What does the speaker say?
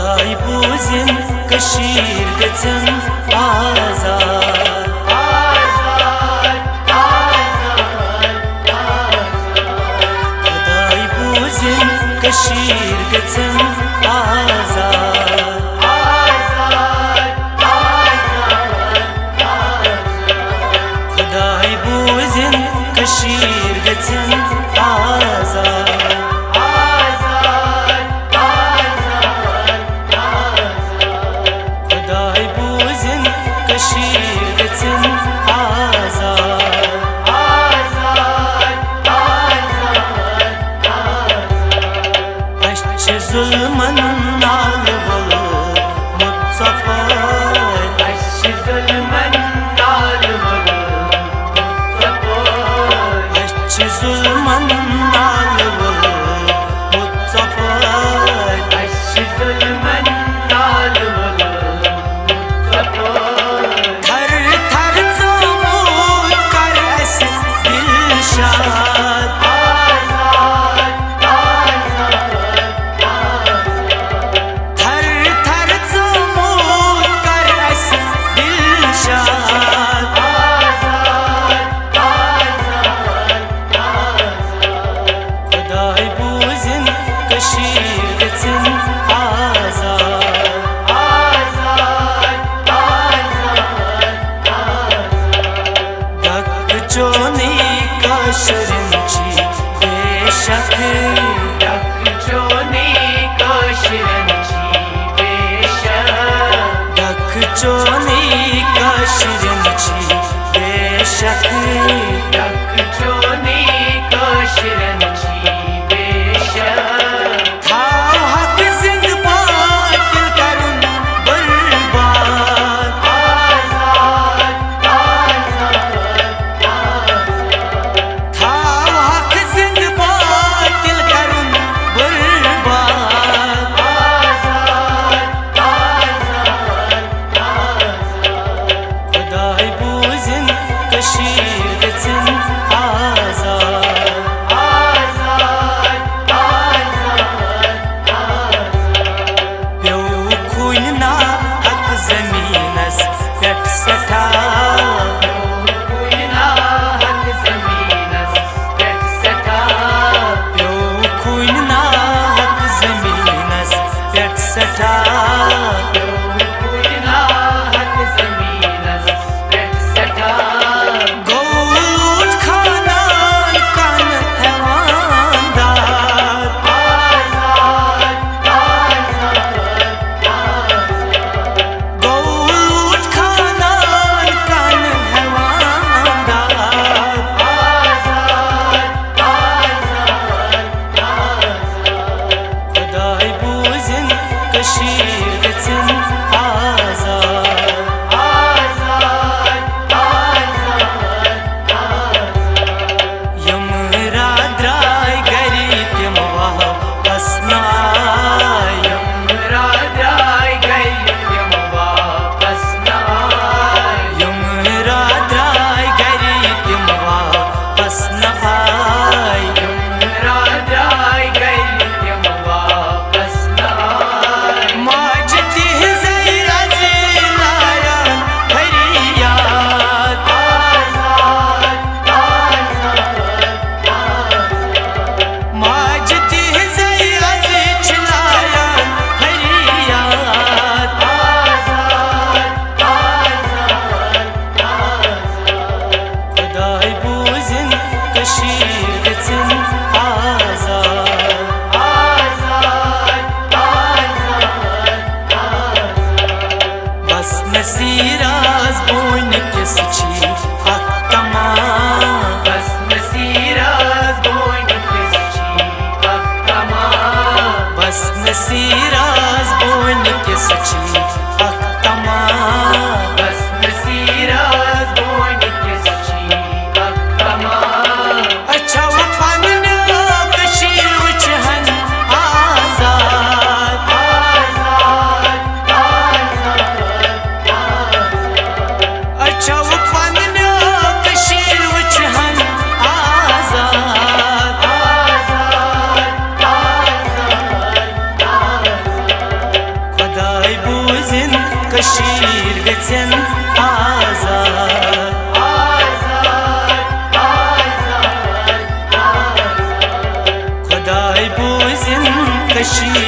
खुदाई बूजिन कशीर गचन आजाद खुदाई बूजिन कशीर गचन आजाद खुदाई बूजिन कशीर गचन आजाद कशीर गचन आजाद अश जुल्मन नाल वल मुस्तफा अश जुल्मन नाल वल मुस्तफा अश जुल्मन नाल वल मुस्तफा अश जुल्मन नाल वल कशीर गचन आजाद दक चोनी काशरंची बेशक दक चोनी काशरंची बेशक दक चोनी काशरंची बेशक दक चोनी काशरंची कशीर गचन आजाद प्यो खून ना हक ज़मीनस पेट सठा प्यो खून ना हक ज़मीनस पेट सठा कशीर गचन आजाद यमरा द्राय गरी तिम वापस नाय यमरा द्राय गरी तिम वापस नाय यमरा द्राय गरी तिम वापस नाय यमरा द्राय गरी तिम वापस कशीर गचन आजाद बस नसीराज बोन किस छी अक्कमा बस नसीराज बोन किस छी अक्कमा बस नसीराज बोन किस छी अक्कमा बस नसीराज बोन किस छी अक्कमा अच्छा वफन कशीर उचहन आजाद अच्छा वफन कशीर उचहन आजाद कशीर गछन आजाद खुदाई बूजिन कशीर